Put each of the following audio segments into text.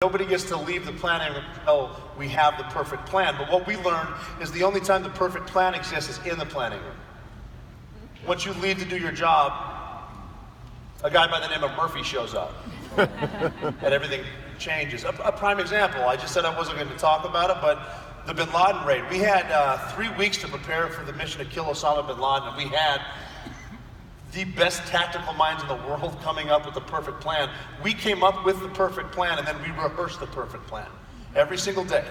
Nobody gets to leave the planning until we have the perfect plan. But what we learned is the only time the perfect plan exists is in the planning room. Once you leave to do your job, a guy by the name of Murphy shows up. And everything changes. A prime example, I just said I wasn't going to talk about it, but the bin Laden raid. We had 3 weeks to prepare for the mission to kill Osama bin Laden, and we had the best tactical minds in the world coming up with the perfect plan. We came up with the perfect plan, and then we rehearsed the perfect plan every single day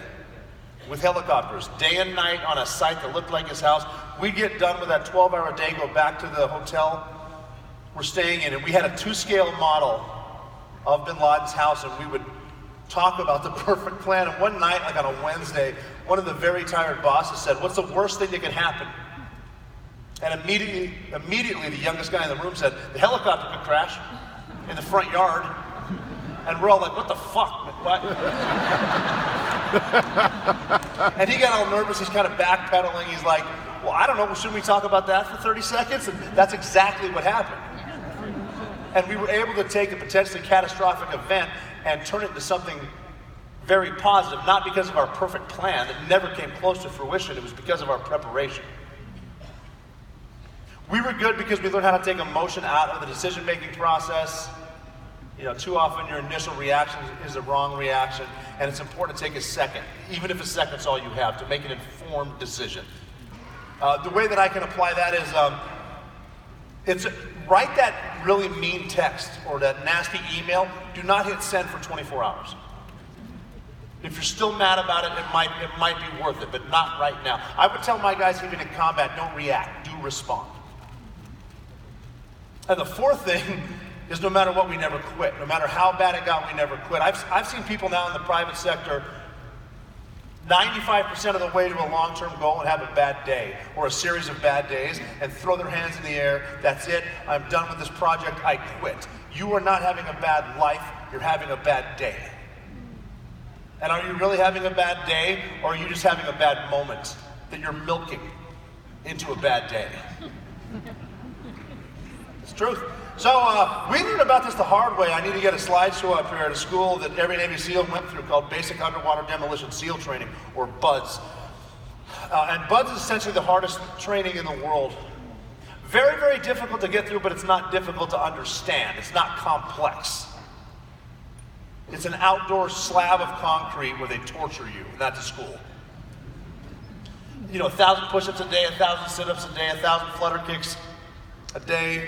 with helicopters, day and night on a site that looked like his house. We'd get done with that 12-hour day, go back to the hotel we're staying in, and we had a 2-scale model of bin Laden's house, and we would talk about the perfect plan. And one night, like on a Wednesday, one of the very tired bosses said, "What's the worst thing that could happen?" And immediately, the youngest guy in the room said, "The helicopter could crash in the front yard." And we're all like, "What the fuck? What?" And he got all nervous. He's kind of backpedaling. He's like, "Well, I don't know. Shouldn't we talk about that for 30 seconds? And that's exactly what happened. And we were able to take a potentially catastrophic event and turn it into something very positive, not because of our perfect plan that never came close to fruition. It was because of our preparation. We were good because we learned how to take emotion out of the decision-making process. You know, too often your initial reaction is the wrong reaction, and it's important to take a second, even if a second's all you have, to make an informed decision. The way that I can apply that is, write that really mean text or that nasty email. Do not hit send for 24 hours. If you're still mad about it, it might be worth it, but not right now. I would tell my guys, even in combat, don't react, do respond. And the fourth thing is, no matter what, we never quit. No matter how bad it got, we never quit. I've seen people now in the private sector 95% of the way to a long-term goal and have a bad day or a series of bad days and throw their hands in the air. That's it. I'm done with this project. I quit. You are not having a bad life. You're having a bad day. And are you really having a bad day, or are you just having a bad moment that you're milking into a bad day? It's truth. So we learned about this the hard way. I need to get a slideshow up here at a school that every Navy SEAL went through called Basic Underwater Demolition SEAL Training, or BUDS. And BUDS is essentially the hardest training in the world. Very, very difficult to get through, but it's not difficult to understand. It's not complex. It's an outdoor slab of concrete where they torture you, and that's a school. You know, 1,000 push-ups a day, 1,000 sit-ups a day, 1,000 flutter kicks a day.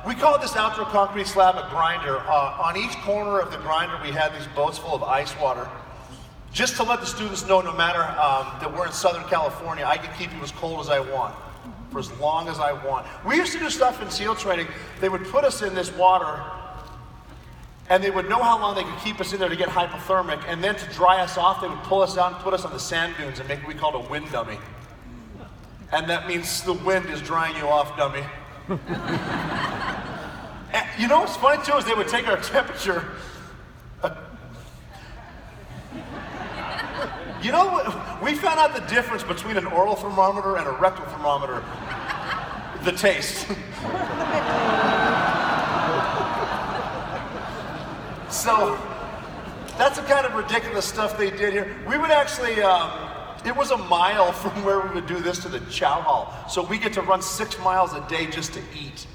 We call this outdoor concrete slab a grinder. On each corner of the grinder, we had these boats full of ice water, just to let the students know, no matter that we're in Southern California, I can keep you as cold as I want, for as long as I want. We used to do stuff in SEAL training. They would put us in this water, and they would know how long they could keep us in there to get hypothermic, and then to dry us off, they would pull us out and put us on the sand dunes and make what we called a wind dummy. And that means the wind is drying you off, dummy. You know what's funny too is they would take our temperature. You know what? We found out the difference between an oral thermometer and a rectal thermometer. The taste. So that's the kind of ridiculous stuff they did here. We would actually, it was a mile from where we would do this to the chow hall. So we get to run 6 miles a day just to eat.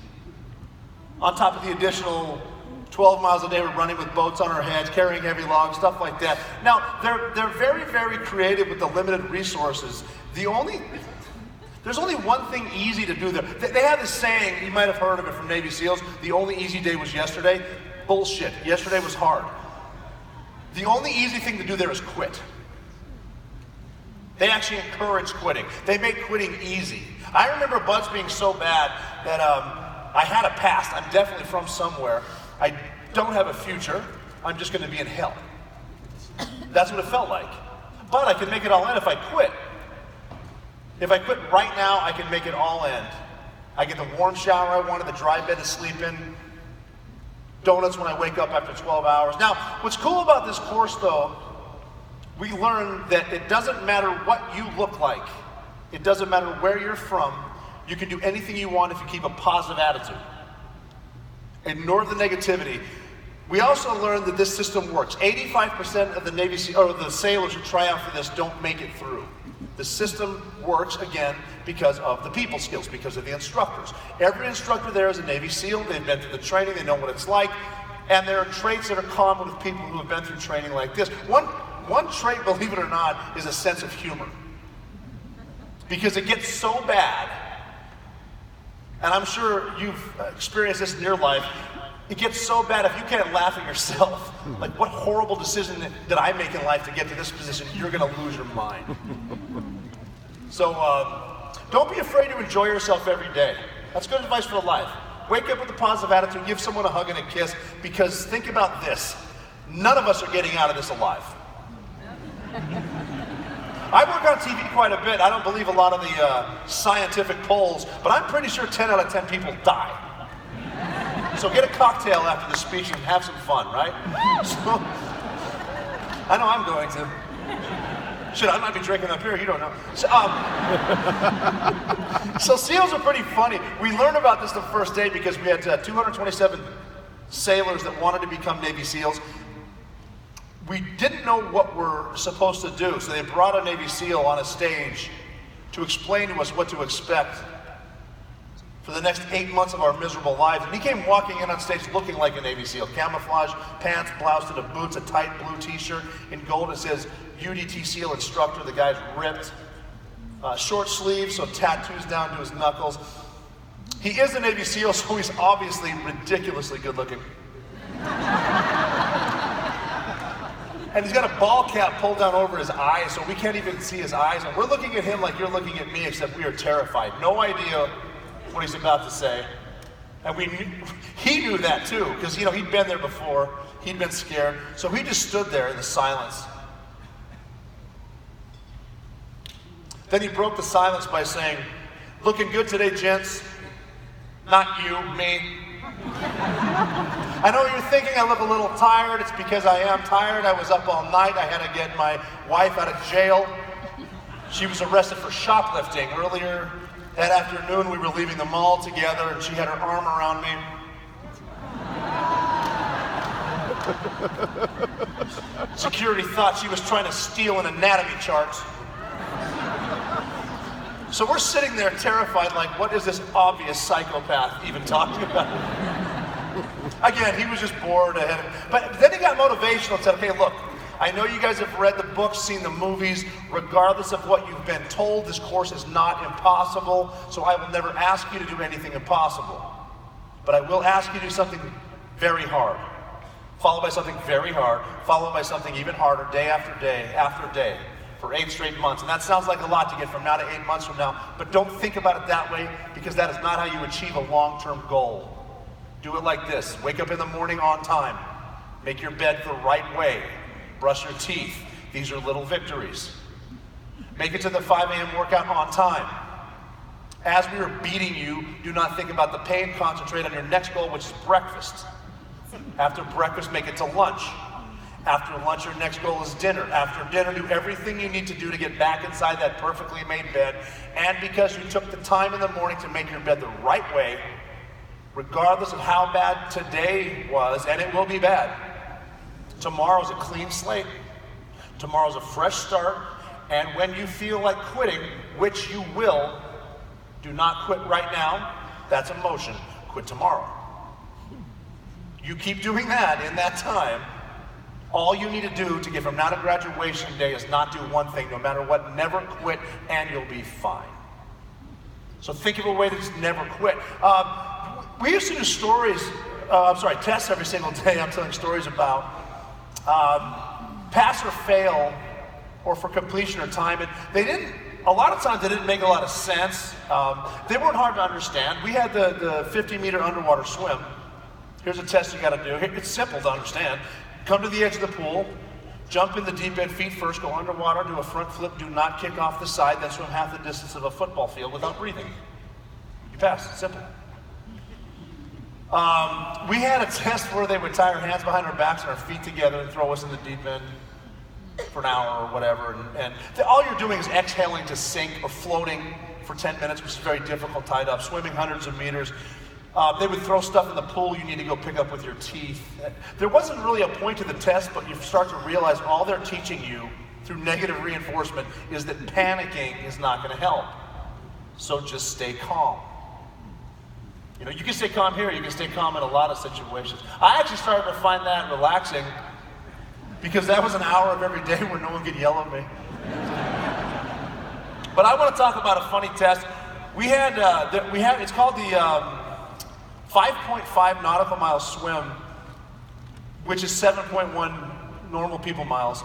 On top of the additional 12 miles a day we're running with boats on our heads, carrying heavy logs, stuff like that. Now, they're very, very creative with the limited resources. There's only one thing easy to do there. They have this saying, you might have heard of it from Navy SEALs, the only easy day was yesterday. Bullshit. Yesterday was hard. The only easy thing to do there is quit. They actually encourage quitting. They make quitting easy. I remember BUDS being so bad that I had a past. I'm definitely from somewhere. I don't have a future. I'm just going to be in hell. That's what it felt like. But I can make it all end if I quit. If I quit right now, I can make it all end. I get the warm shower I wanted, the dry bed to sleep in, donuts when I wake up after 12 hours. Now, what's cool about this course, though, we learned that it doesn't matter what you look like. It doesn't matter where you're from. You can do anything you want if you keep a positive attitude. Ignore the negativity. We also learned that this system works. 85% of the Navy or the sailors who try out for this don't make it through. The system works, again, because of the people skills, because of the instructors. Every instructor there is a Navy SEAL. They've been through the training. They know what it's like. And there are traits that are common with people who have been through training like this. One trait, believe it or not, is a sense of humor. Because it gets so bad, and I'm sure you've experienced this in your life, it gets so bad if you can't laugh at yourself. Like, what horrible decision did I make in life to get to this position? You're going to lose your mind. So don't be afraid to enjoy yourself every day. That's good advice for life. Wake up with a positive attitude, give someone a hug and a kiss, because think about this. None of us are getting out of this alive. I work on TV quite a bit. I don't believe a lot of the scientific polls, but I'm pretty sure 10 out of 10 people die. So get a cocktail after the speech and have some fun, right? So, I know I'm going to. Shit, I might be drinking up here, you don't know. So SEALs are pretty funny. We learned about this the first day because we had 227 sailors that wanted to become Navy SEAls. We didn't know what we're supposed to do, so they brought a Navy SEAL on a stage to explain to us what to expect for the next 8 months of our miserable lives. And he came walking in on stage looking like a Navy SEAL. Camouflage, pants, blouse to the boots, a tight blue t-shirt in gold. It says UDT SEAL instructor. The guy's ripped. Short sleeves, so tattoos down to his knuckles. He is a Navy SEAL, so he's obviously ridiculously good looking. And he's got a ball cap pulled down over his eyes, so we can't even see his eyes. And we're looking at him like you're looking at me, except we are terrified. No idea what he's about to say. And he knew that too, because he'd been there before. He'd been scared. So he just stood there in the silence. Then he broke the silence by saying, "Looking good today, gents. Not you, me. I know you're thinking I look a little tired. It's because I am tired. I was up all night. I had to get my wife out of jail. She was arrested for shoplifting. Earlier that afternoon, we were leaving the mall together, and she had her arm around me. Security thought she was trying to steal an anatomy chart. So we're sitting there terrified, like, what is this obvious psychopath even talking about? Again, he was just bored. But then he got motivational and said, okay, look, I know you guys have read the books, seen the movies. Regardless of what you've been told, this course is not impossible, so I will never ask you to do anything impossible. But I will ask you to do something very hard, followed by something very hard, followed by something even harder, day after day after day, for 8 straight months. And that sounds like a lot to get from now to 8 months from now, but don't think about it that way, because that is not how you achieve a long-term goal. Do it like this. Wake up in the morning on time. Make your bed the right way. Brush your teeth. These are little victories. Make it to the 5 a.m. workout on time. As we are beating you, do not think about the pain. Concentrate on your next goal, which is breakfast. After breakfast, make it to lunch. After lunch, your next goal is dinner. After dinner, do everything you need to do to get back inside that perfectly made bed. And because you took the time in the morning to make your bed the right way, regardless of how bad today was, and it will be bad, tomorrow's a clean slate. Tomorrow's a fresh start. And when you feel like quitting, which you will, do not quit right now. That's a motion. Quit tomorrow. You keep doing that in that time. All you need to do to get from now to graduation day is not do one thing, no matter what. Never quit, and you'll be fine. So think of a way to just never quit. We used to do tests every single day. I'm telling stories about pass or fail, or for completion or time. And a lot of times they didn't make a lot of sense. They weren't hard to understand. We had the 50-meter underwater swim. Here's a test you got to do. It's simple to understand. Come to the edge of the pool, jump in the deep end feet first, go underwater, do a front flip, do not kick off the side, then swim half the distance of a football field without breathing. You pass. It's simple. We had a test where they would tie our hands behind our backs and our feet together and throw us in the deep end for an hour or whatever. And all you're doing is exhaling to sink or floating for 10 minutes, which is very difficult tied up, swimming hundreds of meters. They would throw stuff in the pool you need to go pick up with your teeth. There wasn't really a point to the test, but you start to realize all they're teaching you through negative reinforcement is that panicking is not going to help. So just stay calm. You know, you can stay calm here, you can stay calm in a lot of situations. I actually started to find that relaxing because that was an hour of every day where no one could yell at me. But I want to talk about a funny test. We had it's called the 5.5 nautical mile swim, which is 7.1 normal people miles.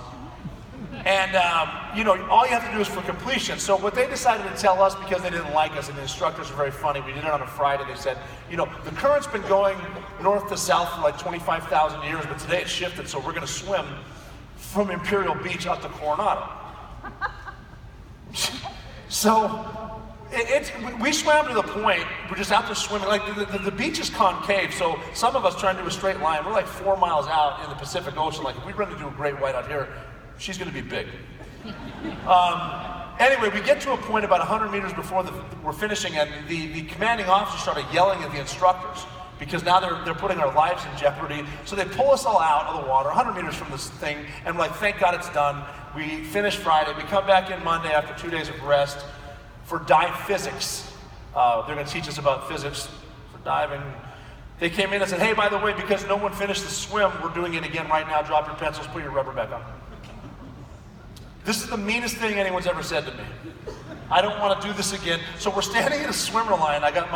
And, you know, all you have to do is for completion. So what they decided to tell us, because they didn't like us, and the instructors were very funny, we did it on a Friday, they said, you know, the current's been going north to south for like 25,000 years, but today it shifted, so we're going to swim from Imperial Beach up to Coronado. So we swam to the point, we're just out there swimming, like the beach is concave, so some of us trying to do a straight line, we're like 4 miles out in the Pacific Ocean, like if we run into a great white out here, she's going to be big. Anyway, we get to a point about 100 meters before we're finishing, and the commanding officer started yelling at the instructors because now they're putting our lives in jeopardy. So they pull us all out of the water, 100 meters from this thing, and we're like, thank God it's done. We finish Friday. We come back in Monday after 2 days of rest for dive physics. They're going to teach us about physics for diving. They came in and said, hey, by the way, because no one finished the swim, we're doing it again right now. Drop your pencils, put your rubber back on. This is the meanest thing anyone's ever said to me. I don't want to do this again. So we're standing in a swimmer line. I got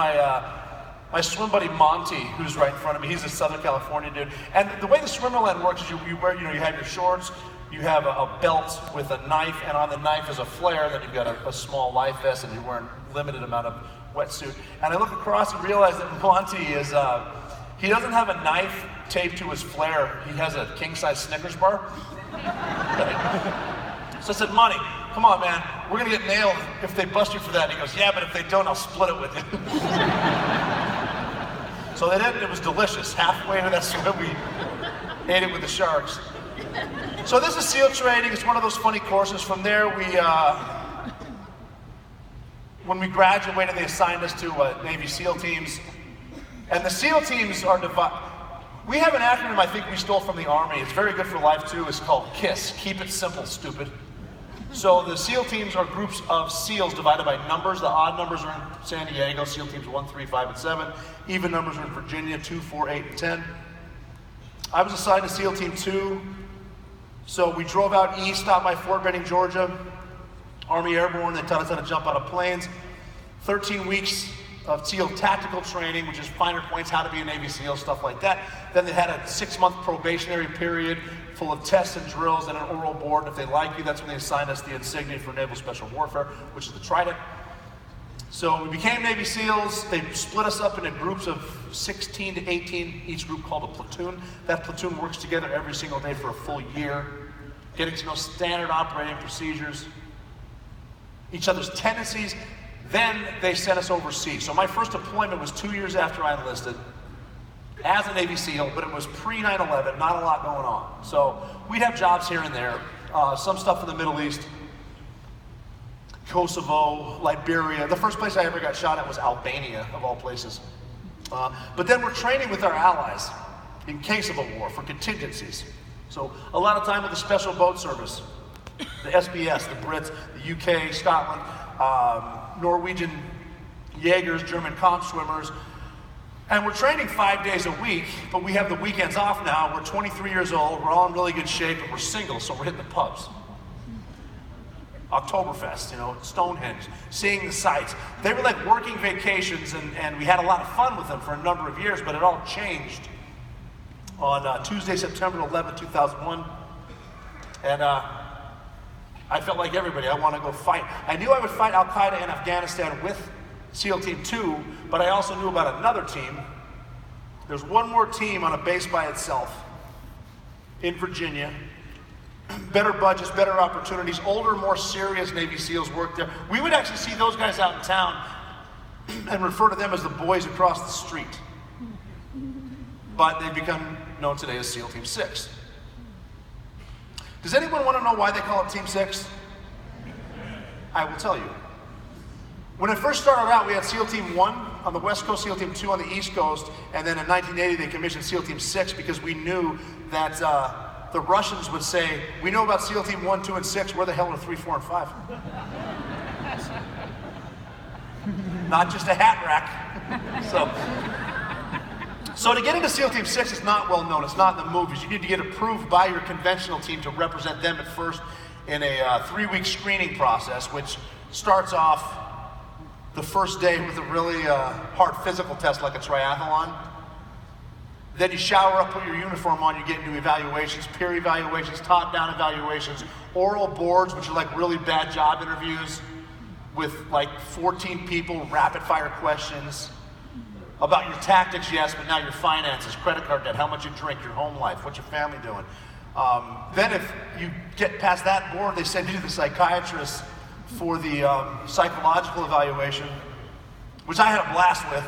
my swim buddy Monty, who's right in front of me. He's a Southern California dude. And the way the swimmer line works is you wear, you know, you have your shorts, you have a belt with a knife, and on the knife is a flare, and then you've got a small life vest, and you're wearing a limited amount of wetsuit. And I look across and realize that Monty is, he doesn't have a knife taped to his flare. He has a king-size Snickers bar. So I said, Monty, come on, man, we're going to get nailed if they bust you for that. And he goes, yeah, but if they don't, I'll split it with you. So they did, it was delicious. Halfway into that swim, we ate it with the sharks. So this is SEAL training. It's one of those funny courses. From there, when we graduated, they assigned us to Navy SEAL teams. And the SEAL teams are divided. We have an acronym I think we stole from the Army. It's very good for life too. It's called KISS. Keep it simple, stupid. So the SEAL teams are groups of SEALs divided by numbers. The odd numbers are in San Diego, SEAL teams 1, 3, 5, and 7. Even numbers are in Virginia, 2, 4, 8, and 10. I was assigned to SEAL Team 2. So we drove out east, stopped by Fort Benning, Georgia. Army Airborne, they taught us how to jump out of planes. 13 weeks of SEAL tactical training, which is finer points, how to be a Navy SEAL, stuff like that. Then they had a 6-month probationary period full of tests and drills and an oral board. And if they like you, that's when they assigned us the insignia for Naval Special Warfare, which is the Trident. So we became Navy SEALs. They split us up into groups of 16 to 18, each group called a platoon. That platoon works together every single day for a full year, getting to know standard operating procedures, each other's tendencies. Then they sent us overseas. So my first deployment was 2 years after I enlisted as a Navy SEAL, but it was pre-9/11, not a lot going on. So we'd have jobs here and there, some stuff in the Middle East, Kosovo, Liberia. The first place I ever got shot at was Albania, of all places. But then we're training with our allies in case of a war for contingencies. So a lot of time with the Special Boat Service, the SBS, the Brits, the UK, Scotland, Norwegian Jaegers, German comp swimmers. And we're training 5 days a week, but we have the weekends off now. We're 23 years old, we're all in really good shape, and we're single, so we're hitting the pubs. Oktoberfest, you know, Stonehenge, seeing the sights. They were like working vacations, and we had a lot of fun with them for a number of years, but it all changed on Tuesday, September 11, 2001. And I felt like everybody, I want to go fight. I knew I would fight Al-Qaeda in Afghanistan with SEAL Team 2, but I also knew about another team. There's one more team on a base by itself in Virginia. Better budgets, better opportunities, older, more serious Navy SEALs work there. We would actually see those guys out in town and refer to them as the boys across the street. But they've become known today as SEAL Team 6. Does anyone want to know why they call it Team 6? I will tell you. When it first started out, we had SEAL Team 1, on the West Coast, SEAL Team 2 on the East Coast, and then in 1980 they commissioned SEAL Team 6 because we knew that the Russians would say, we know about SEAL Team 1, 2, and 6, where the hell are 3, 4, and 5? Not just a hat rack. So to get into SEAL Team 6 is not well known, it's not in the movies. You need to get approved by your conventional team to represent them at first in a 3-week screening process, which starts off the first day with a really hard physical test like a triathlon. Then you shower up, put your uniform on, you get into evaluations, peer evaluations, top-down evaluations, oral boards, which are like really bad job interviews with like 14 people, rapid-fire questions about your tactics, yes, but now your finances, credit card debt, how much you drink, your home life, what's your family doing. Then if you get past that board, they send you to the psychiatrist for the psychological evaluation, which I had a blast with.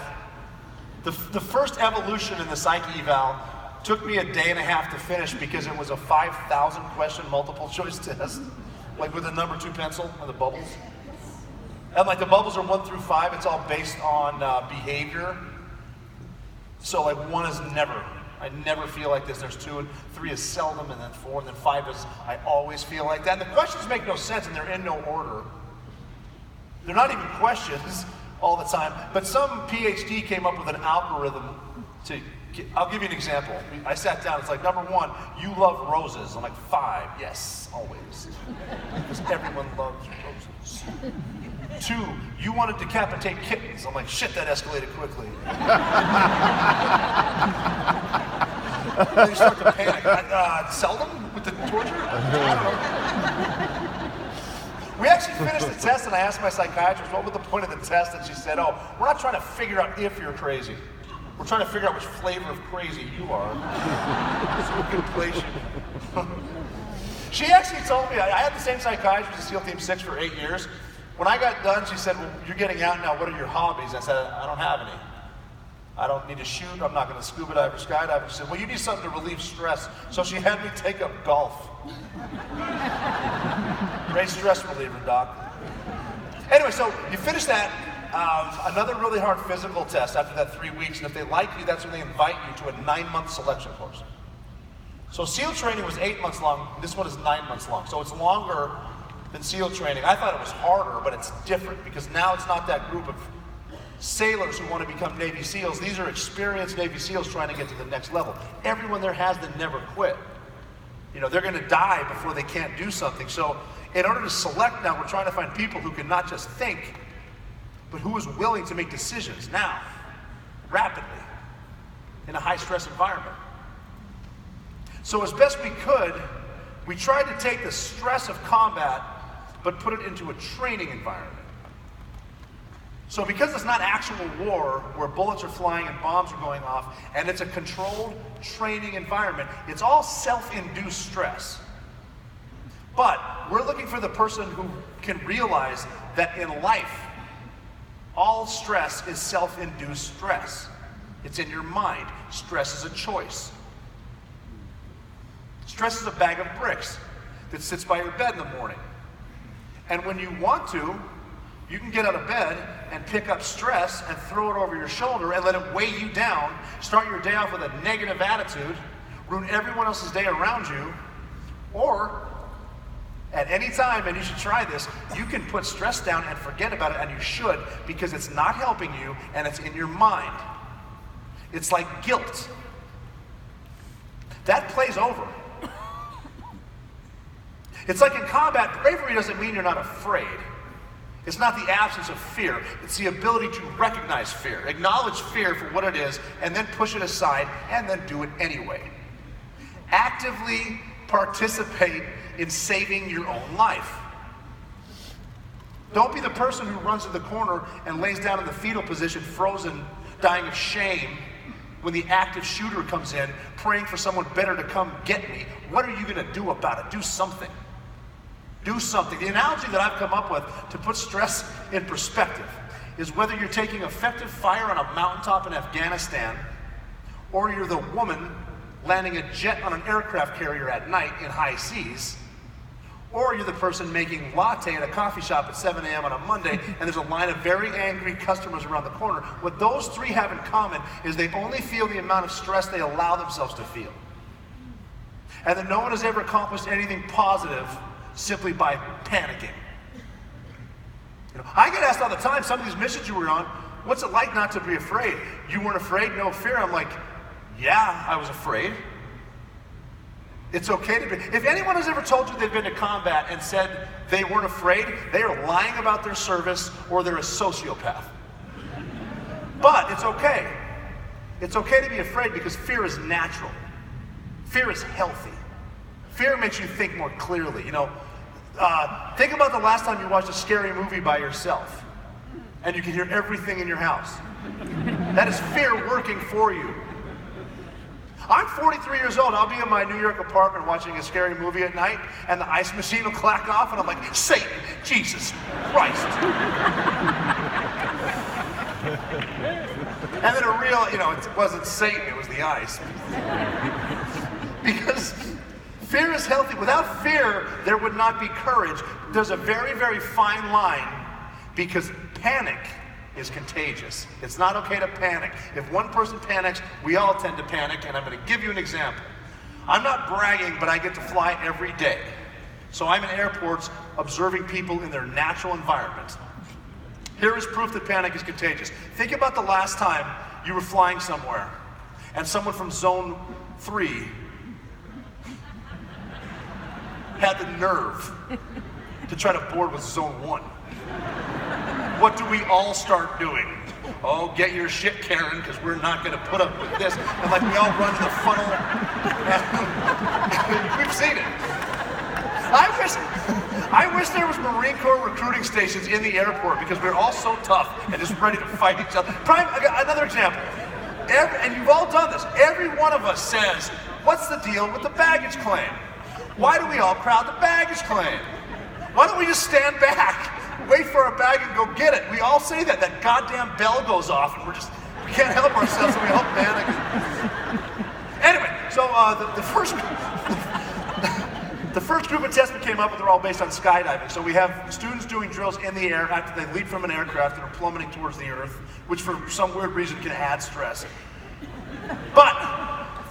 The first evolution in the psyche eval took me a day and a half to finish because it was a 5,000 question multiple choice test, like with a number 2 pencil and the bubbles. And like the bubbles are 1 through 5, it's all based on behavior. So like 1 is never, I never feel like this. There's 2 and 3 is seldom, and then 4, and then 5 is I always feel like that. And the questions make no sense and they're in no order. They're not even questions all the time, but some PhD came up with an algorithm to, I'll give you an example. I sat down, it's like, number 1, you love roses. I'm like, 5, yes, always. Because everyone loves roses. 2, you want to decapitate kittens. I'm like, shit, that escalated quickly. Then you start to panic. Seldom with the torture? I don't know. We actually finished the test and I asked my psychiatrist, what was the point of the test? And she said, oh, we're not trying to figure out if you're crazy. We're trying to figure out which flavor of crazy you are. So we can place you. She actually told me, I had the same psychiatrist at SEAL Team 6 for 8 years. When I got done, she said, well, you're getting out now, what are your hobbies? I said, I don't have any. I don't need to shoot, I'm not going to scuba dive or skydive. She said, well, you need something to relieve stress. So she had me take up golf. Great stress reliever, doc. Anyway, so you finish that, another really hard physical test after that 3 weeks, and if they like you, that's when they invite you to a 9-month selection course. So SEAL training was 8 months long, this one is 9 months long, so it's longer than SEAL training. I thought it was harder, but it's different, because now it's not that group of sailors who want to become Navy SEALs. These are experienced Navy SEALs trying to get to the next level. Everyone there has the never quit. You know, they're going to die before they can't do something. So in order to select now, we're trying to find people who can not just think, but who is willing to make decisions now, rapidly, in a high-stress environment. So as best we could, we tried to take the stress of combat, but put it into a training environment. So because it's not actual war where bullets are flying and bombs are going off, and it's a controlled training environment, it's all self-induced stress. But we're looking for the person who can realize that in life, all stress is self-induced stress. It's in your mind. Stress is a choice. Stress is a bag of bricks that sits by your bed in the morning. And when you want to, you can get out of bed and pick up stress and throw it over your shoulder and let it weigh you down, start your day off with a negative attitude, ruin everyone else's day around you, or at any time, and you should try this, you can put stress down and forget about it, and you should, because it's not helping you and it's in your mind. It's like guilt. That plays over. It's like in combat, bravery doesn't mean you're not afraid. It's not the absence of fear. It's the ability to recognize fear, acknowledge fear for what it is, and then push it aside, and then do it anyway. Actively participate in saving your own life. Don't be the person who runs to the corner and lays down in the fetal position, frozen, dying of shame, when the active shooter comes in, praying for someone better to come get me. What are you going to do about it? Do something. Do something. The analogy that I've come up with to put stress in perspective is whether you're taking effective fire on a mountaintop in Afghanistan, or you're the woman landing a jet on an aircraft carrier at night in high seas, Or you're the person making latte at a coffee shop at 7 a.m. on a Monday, and there's a line of very angry customers around the corner. What those three have in common is they only feel the amount of stress they allow themselves to feel. And that no one has ever accomplished anything positive simply by panicking. I get asked all the time, some of these missions you were on, what's it like not to be afraid? You weren't afraid, no fear. I'm like, yeah, I was afraid. It's okay to be. If anyone has ever told you they've been to combat and said they weren't afraid, they are lying about their service or they're a sociopath. But it's okay. It's okay to be afraid because fear is natural. Fear is healthy. Fear makes you think more clearly. Think about the last time you watched a scary movie by yourself and you can hear everything in your house. That is fear working for you. I'm 43 years old. I'll be in my New York apartment watching a scary movie at night, and the ice machine will clack off, and I'm like, Satan, Jesus Christ. And then it wasn't Satan, it was the ice. Because fear is healthy. Without fear, there would not be courage. There's a very, very fine line because panic is contagious. It's not okay to panic. If one person panics, we all tend to panic, and I'm going to give you an example. I'm not bragging, but I get to fly every day. So I'm in airports observing people in their natural environment. Here is proof that panic is contagious. Think about the last time you were flying somewhere, and someone from Zone 3 had the nerve to try to board with Zone 1. What do we all start doing? Oh, get your shit, Karen, because we're not going to put up with this. And like we all run to the funnel. We've seen it. I wish there was Marine Corps recruiting stations in the airport because we're all so tough and just ready to fight each other. Another example. And you've all done this. Every one of us says, what's the deal with the baggage claim? Why do we all crowd the baggage claim? Why don't we just stand back? Wait for our bag and go get it. We all say that. That goddamn bell goes off and we can't help ourselves, so we all panic. Anyway, so the first group of tests we came up with are all based on skydiving. So we have students doing drills in the air after they leap from an aircraft and are plummeting towards the earth, which for some weird reason can add stress. But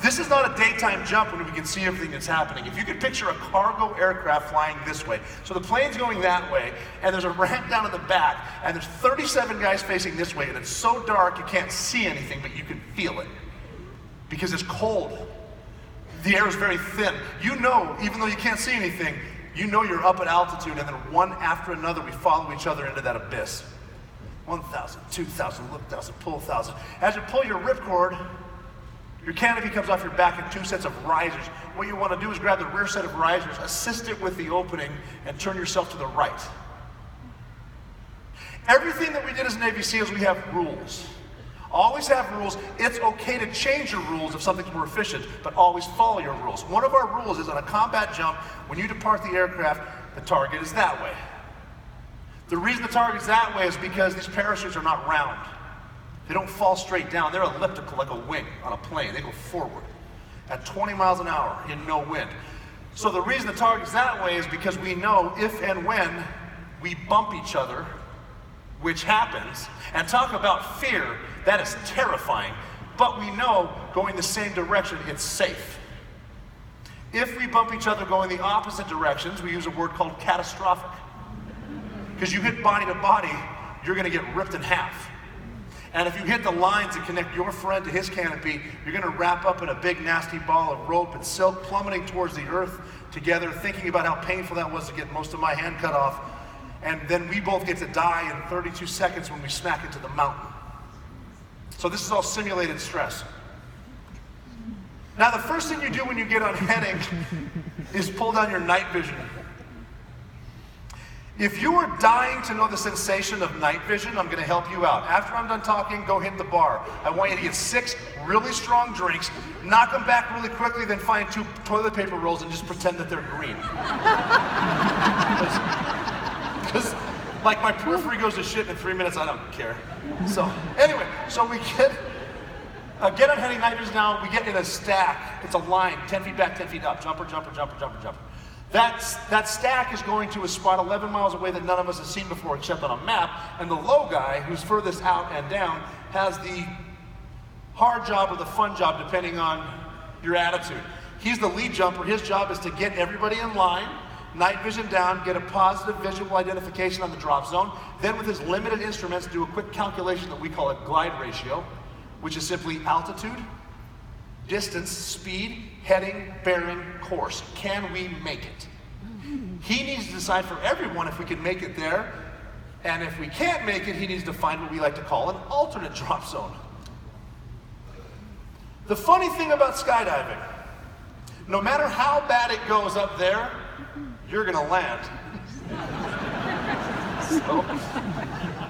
this is not a daytime jump when we can see everything that's happening. If you could picture a cargo aircraft flying this way, so the plane's going that way, and there's a ramp down in the back, and there's 37 guys facing this way, and it's so dark you can't see anything, but you can feel it. Because it's cold. The air is very thin. You know, even though you can't see anything, you know you're up at altitude, and then one after another we follow each other into that abyss. 1,000, 2,000, look 1,000, pull 1,000. As you pull your ripcord, your canopy comes off your back in 2 sets of risers. What you want to do is grab the rear set of risers, assist it with the opening, and turn yourself to the right. Everything that we did as Navy SEALs, we have rules. Always have rules. It's okay to change your rules if something's more efficient, but always follow your rules. One of our rules is on a combat jump, when you depart the aircraft, the target is that way. The reason the target's that way is because these parachutes are not round. They don't fall straight down. They're elliptical like a wing on a plane. They go forward at 20 miles an hour in no wind. So the reason the target's that way is because we know if and when we bump each other, which happens, and talk about fear, that is terrifying, but we know going the same direction, it's safe. If we bump each other going the opposite directions, we use a word called catastrophic. Because you hit body to body, you're going to get ripped in half. And if you hit the lines that connect your friend to his canopy, you're going to wrap up in a big nasty ball of rope and silk plummeting towards the earth together, thinking about how painful that was to get most of my hand cut off. And then we both get to die in 32 seconds when we smack into the mountain. So this is all simulated stress. Now the first thing you do when you get on heading is pull down your night vision. If you are dying to know the sensation of night vision, I'm going to help you out. After I'm done talking, go hit the bar. I want you to get 6 really strong drinks, knock them back really quickly, then find 2 toilet paper rolls and just pretend that they're green. Because, like, my periphery goes to shit in 3 minutes, I don't care. So, anyway, so we get on heading night vision now, we get in a stack. It's a line, 10 feet back, 10 feet up, jumper, jumper, jumper, jumper, jumper. That stack is going to a spot 11 miles away that none of us have seen before except on a map, and the low guy, who's furthest out and down, has the hard job or the fun job depending on your attitude. He's the lead jumper. His job is to get everybody in line, night vision down, get a positive visual identification on the drop zone, then with his limited instruments do a quick calculation that we call a glide ratio, which is simply altitude, distance, speed, heading, bearing, course. Can we make it? He needs to decide for everyone if we can make it there, and if we can't make it, he needs to find what we like to call an alternate drop zone. The funny thing about skydiving, no matter how bad it goes up there, you're gonna land. So,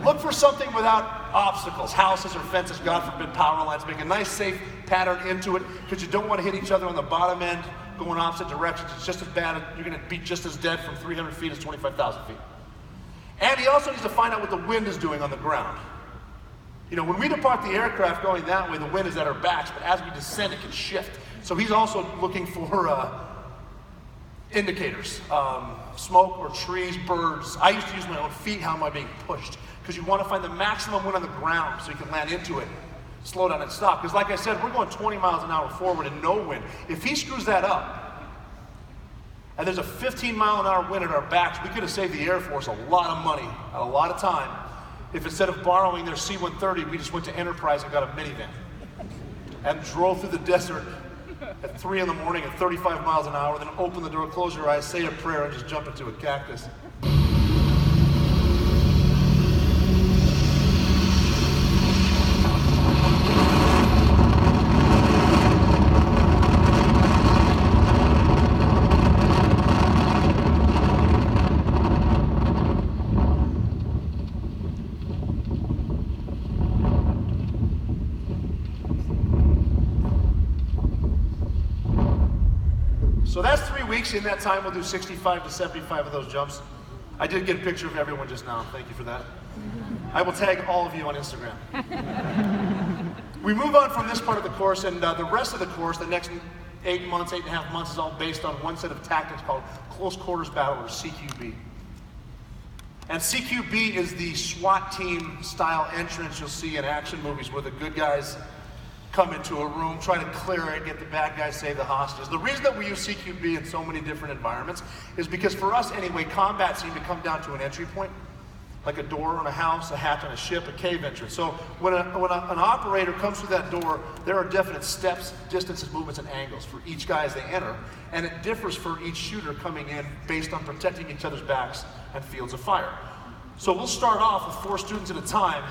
look for something without obstacles, houses or fences, God forbid power lines. Make a nice safe pattern into it, because you don't want to hit each other on the bottom end going opposite directions. It's just as bad, you're gonna be just as dead from 300 feet as 25,000 feet. And he also needs to find out what the wind is doing on the ground. You know, when we depart the aircraft going that way, the wind is at our backs, but as we descend, it can shift. So he's also looking for indicators, smoke or trees, birds. I used to use my own feet. How am I being pushed? Because you want to find the maximum wind on the ground so you can land into it, slow down and stop. Because like I said, we're going 20 miles an hour forward and no wind. If he screws that up, and there's a 15-mile-an-hour wind at our backs, we could have saved the Air Force a lot of money, a lot of time, if instead of borrowing their C-130, we just went to Enterprise and got a minivan and drove through the desert at 3 in the morning at 35 miles an hour, then open the door, close your eyes, say a prayer, and just jump into a cactus. So that's 3 weeks. In that time, we'll do 65 to 75 of those jumps. I did get a picture of everyone just now. Thank you for that. I will tag all of you on Instagram. We move on from this part of the course, and the rest of the course, the next 8 months, 8.5 months, is all based on one set of tactics called Close Quarters Battle, or CQB. And CQB is the SWAT team style entrance you'll see in action movies where the good guys come into a room, try to clear it, get the bad guys, save the hostages. The reason that we use CQB in so many different environments is because for us anyway, combat seemed to come down to an entry point, like a door on a house, a hatch on a ship, a cave entrance. So when an operator comes through that door, there are definite steps, distances, movements, and angles for each guy as they enter, and it differs for each shooter coming in based on protecting each other's backs and fields of fire. So we'll start off with 4 students at a time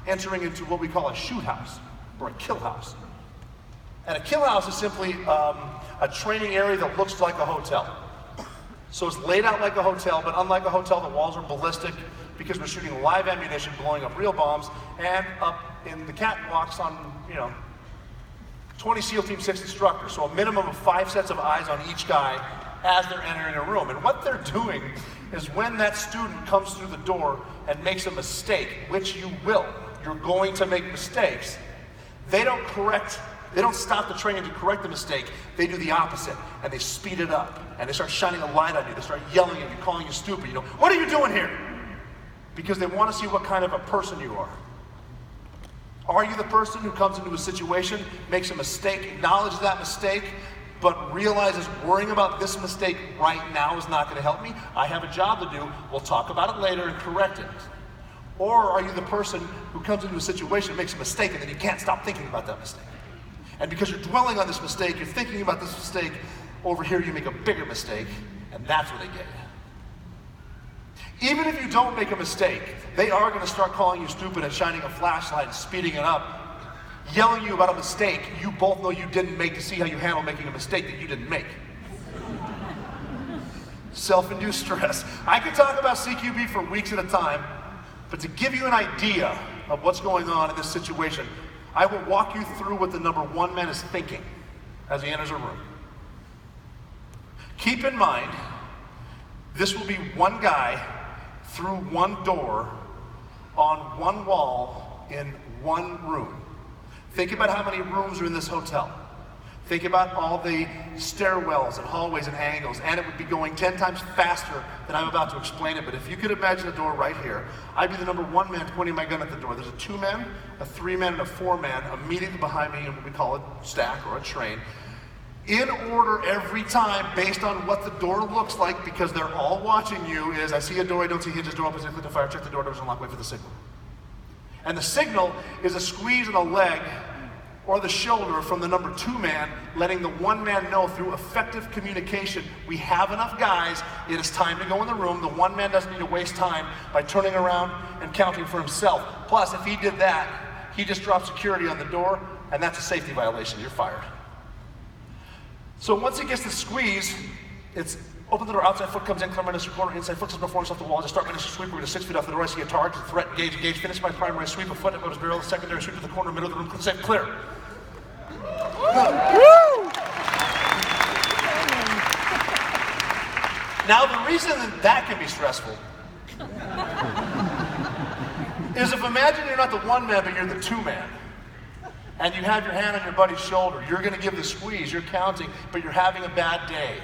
entering into what we call a shoot house, or a kill house. And a kill house is simply a training area that looks like a hotel. So it's laid out like a hotel, but unlike a hotel, the walls are ballistic because we're shooting live ammunition, blowing up real bombs, and up in the catwalks on, 20 SEAL Team 6 instructors. So a minimum of 5 sets of eyes on each guy as they're entering a room. And what they're doing is when that student comes through the door and makes a mistake, which you will, you're going to make mistakes, they don't stop the training to correct the mistake. They do the opposite, and they speed it up, and they start shining a light on you. They start yelling at you, calling you stupid. What are you doing here? Because they want to see what kind of a person you are. Are you the person who comes into a situation, makes a mistake, acknowledges that mistake, but realizes worrying about this mistake right now is not going to help me? I have a job to do. We'll talk about it later and correct it. Or are you the person who comes into a situation, makes a mistake, and then you can't stop thinking about that mistake? And because you're dwelling on this mistake, you're thinking about this mistake, over here you make a bigger mistake, and that's where they get you. Even if you don't make a mistake, they are going to start calling you stupid and shining a flashlight and speeding it up, yelling at you about a mistake you both know you didn't make to see how you handle making a mistake that you didn't make. Self-induced stress. I could talk about CQB for weeks at a time, but to give you an idea of what's going on in this situation, I will walk you through what the number 1 man is thinking as he enters a room. Keep in mind, this will be one guy through one door on one wall in one room. Think about how many rooms are in this hotel. Think about all the stairwells and hallways and angles, and it would be going 10 times faster than I'm about to explain it. But if you could imagine a door right here, I'd be the number 1 man pointing my gun at the door. There's a 2-man, a 3-man, and a 4-man immediately behind me in what we call a stack or a train. In order every time, based on what the door looks like, because they're all watching you, is I see a door, I don't see hinges, door opens, I click the fire, check the door, doors unlock, wait for the signal. And the signal is a squeeze of the leg or the shoulder from the number 2 man, letting the 1 man know through effective communication, we have enough guys, it is time to go in the room. The 1 man doesn't need to waste time by turning around and counting for himself. Plus, if he did that, he just dropped security on the door, and that's a safety violation, you're fired. So once he gets the squeeze, it's open the door, outside foot comes in, climb into the corner, inside foot comes before himself the wall, just start my initial sweep, we're to 6 feet off the door, I see a target, threat, engage, finish my primary sweep, a foot above his barrel, the secondary sweep to the corner, middle of the room, safe, clear. Now the reason that can be stressful is if imagine you're not the 1 man, but you're the 2 man. And you have your hand on your buddy's shoulder. You're gonna give the squeeze, you're counting, but you're having a bad day.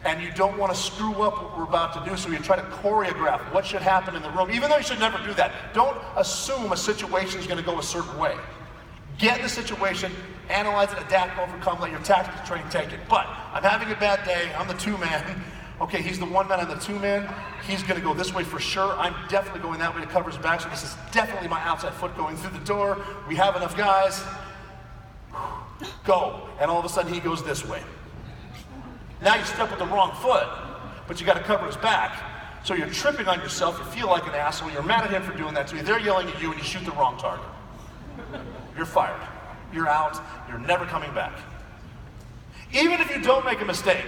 And you don't want to screw up what we're about to do, so you try to choreograph what should happen in the room, even though you should never do that. Don't assume a situation is going to go a certain way. Get the situation, analyze it, adapt, overcome, let your tactics train take it. But I'm having a bad day, I'm the 2 man. Okay, he's the 1 man, I'm the 2 man. He's going to go this way for sure. I'm definitely going that way to cover his back, so this is definitely my outside foot going through the door. We have enough guys. Go. And all of a sudden he goes this way. Now you step with the wrong foot, but you got to cover his back. So you're tripping on yourself, you feel like an asshole, you're mad at him for doing that to you, they're yelling at you, and you shoot the wrong target. You're fired. You're out. You're never coming back. Even if you don't make a mistake.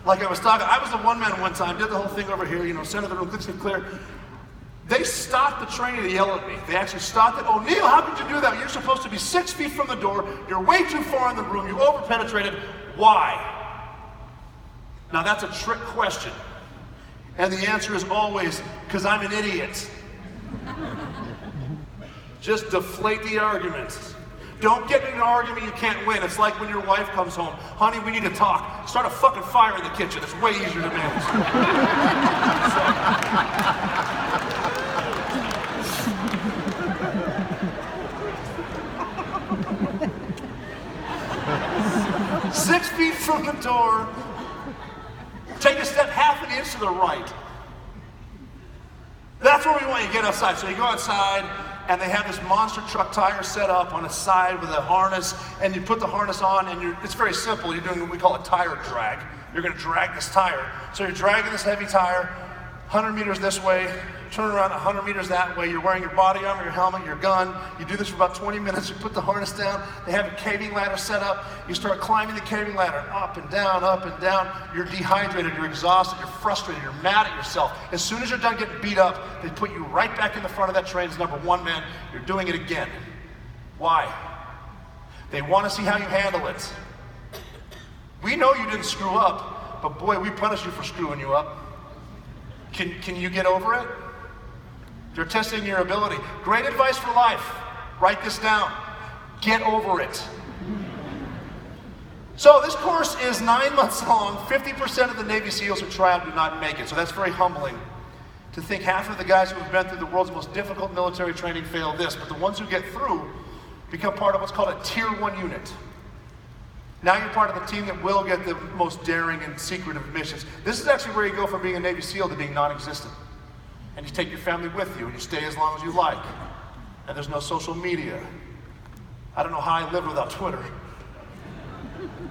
Like I was talking, I was the 1 man one time, did the whole thing over here, center of the room, clicks it clear. They stopped the train to yell at me. They actually stopped it. O'Neill, how could you do that? You're supposed to be 6 feet from the door. You're way too far in the room. You over-penetrated. Why? Now that's a trick question. And the answer is always, because I'm an idiot. Just deflate the argument. Don't get in an argument you can't win. It's like when your wife comes home. Honey, we need to talk. Start a fucking fire in the kitchen. It's way easier to manage. So. 6 feet from the door. Take a step half an inch to the right. That's where we want you to get outside. So you go outside, and they have this monster truck tire set up on its side with a harness, and you put the harness on, and it's very simple. You're doing what we call a tire drag. You're going to drag this tire. So you're dragging this heavy tire 100 meters this way, turn around 100 meters that way. You're wearing your body armor, your helmet, your gun. You do this for about 20 minutes. You put the harness down. They have a caving ladder set up. You start climbing the caving ladder up and down, up and down. You're dehydrated, you're exhausted, you're frustrated, you're mad at yourself. As soon as you're done getting beat up, they put you right back in the front of that train as number 1 man. You're doing it again. Why? They want to see how you handle it. We know you didn't screw up, but boy, we punish you for screwing you up. Can you get over it? They're testing your ability. Great advice for life. Write this down. Get over it. So this course is 9 months long. 50% of the Navy SEALs who try out do not make it. So that's very humbling to think half of the guys who have been through the world's most difficult military training fail this, but the ones who get through become part of what's called a Tier 1 unit. Now you're part of the team that will get the most daring and secretive missions. This is actually where you go from being a Navy SEAL to being non-existent. And you take your family with you, and you stay as long as you like. And there's no social media. I don't know how I live without Twitter.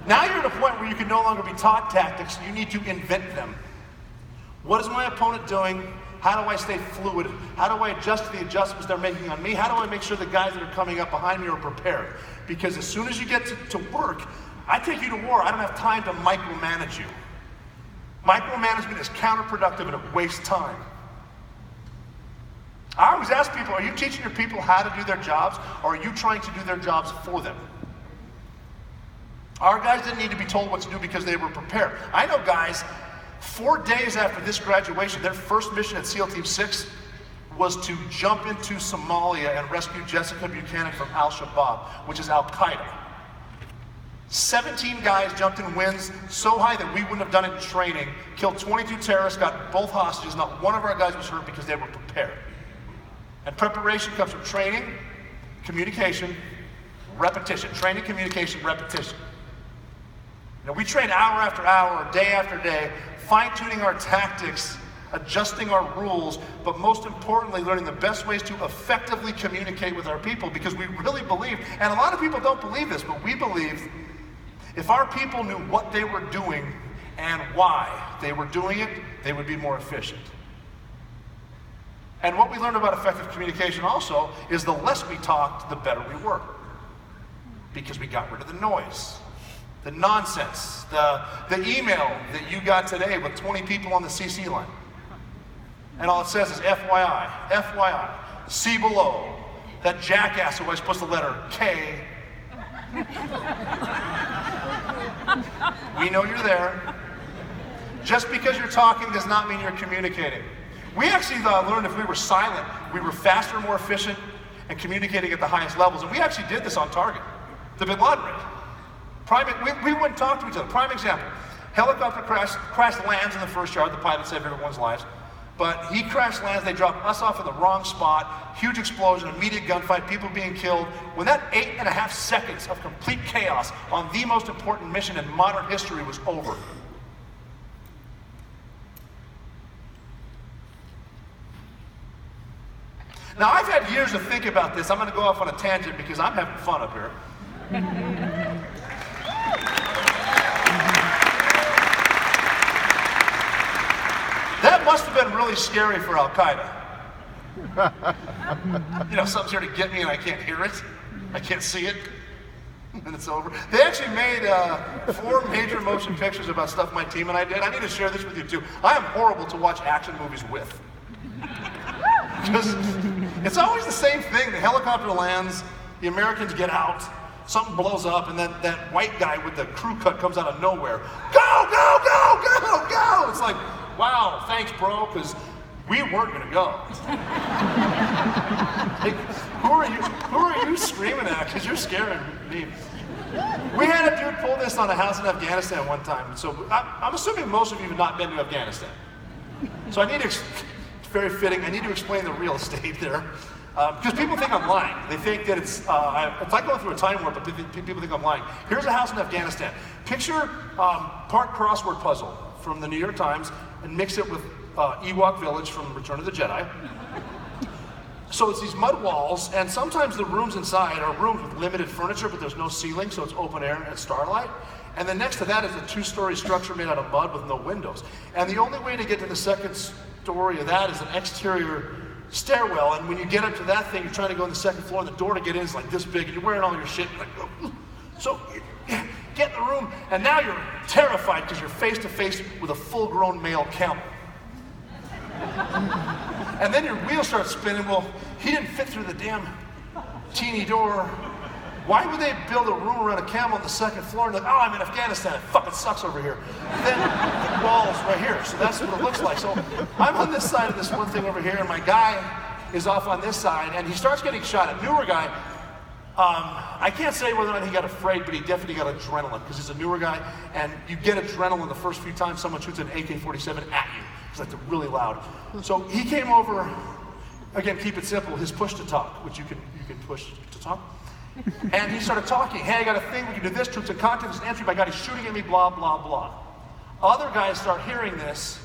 Now you're at a point where you can no longer be taught tactics, you need to invent them. What is my opponent doing? How do I stay fluid? How do I adjust to the adjustments they're making on me? How do I make sure the guys that are coming up behind me are prepared? Because as soon as you get to work, I take you to war, I don't have time to micromanage you. Micromanagement is counterproductive and it wastes time. I always ask people, are you teaching your people how to do their jobs, or are you trying to do their jobs for them? Our guys didn't need to be told what to do because they were prepared. I know guys, 4 days after this graduation, their first mission at SEAL Team 6 was to jump into Somalia and rescue Jessica Buchanan from Al-Shabaab, which is Al-Qaeda. 17 guys jumped in winds so high that we wouldn't have done it in training, killed 22 terrorists, got both hostages. Not one of our guys was hurt because they were prepared. And preparation comes from training, communication, repetition. Training, communication, repetition. We train hour after hour, day after day, fine-tuning our tactics, adjusting our rules, but most importantly, learning the best ways to effectively communicate with our people, because we really believe, and a lot of people don't believe this, but we believe if our people knew what they were doing and why they were doing it, they would be more efficient. And what we learned about effective communication also is the less we talked, the better we were, because we got rid of the noise. The nonsense, the email that you got today with 20 people on the CC line. And all it says is FYI, FYI, see below. That jackass who always puts the letter K. We know you're there. Just because you're talking does not mean you're communicating. We actually learned if we were silent, we were faster, more efficient, and communicating at the highest levels. And we actually did this on target. The Bin Laden raid. We wouldn't talk to each other. Prime example, helicopter crash lands in the first yard. The pilot saved everyone's lives. But he crash lands, they drop us off in the wrong spot, huge explosion, immediate gunfight, people being killed. When that 8.5 seconds of complete chaos on the most important mission in modern history was over. Now, I've had years to think about this. I'm going to go off on a tangent because I'm having fun up here. That must have been really scary for Al-Qaeda. Something's here to get me and I can't hear it. I can't see it. And it's over. They actually made 4 major motion pictures about stuff my team and I did. I need to share this with you too. I am horrible to watch action movies with. Because it's always the same thing. The helicopter lands, the Americans get out, something blows up, and then that white guy with the crew cut comes out of nowhere. Go, go, go, go, go! It's like, wow, thanks, bro, because we weren't going to go. Like, who are you screaming at? Because you're scaring me. We had a dude pull this on a house in Afghanistan one time. So I'm assuming most of you have not been to Afghanistan. So it's very fitting. I need to explain the real estate there. Because people think I'm lying. They think that it's like going through a time warp, but people think I'm lying. Here's a house in Afghanistan. Picture part crossword puzzle from the New York Times and mix it with Ewok Village from Return of the Jedi. So it's these mud walls, and sometimes the rooms inside are rooms with limited furniture, but there's no ceiling, so it's open air and starlight. And then next to that is a 2-story structure made out of mud with no windows. And the only way to get to the second story of that is an exterior stairwell, and when you get up to that thing, you're trying to go on the second floor, and the door to get in is like this big, and you're wearing all your shit, and you're like, oh. So get in the room, and now you're terrified because you're face to face with a full-grown male camel. And then your wheels start spinning. Well, he didn't fit through the damn teeny door. Why would they build a room around a camel on the second floor? And like, oh, I'm in Afghanistan. It fucking sucks over here. And then the wall's right here, so that's what it looks like. So I'm on this side of this one thing over here, and my guy is off on this side, and he starts getting shot at. Newer guy. I can't say whether or not he got afraid, but he definitely got adrenaline because he's a newer guy, and you get adrenaline the first few times someone shoots an AK-47 at you. It's like they're really loud. So he came over. Again, keep it simple. His push to talk, which you can push to talk. And he started talking. Hey, I got a thing. We can do this. Troops in contact. There's an entry. My God, he's shooting at me. Blah blah blah. Other guys start hearing this,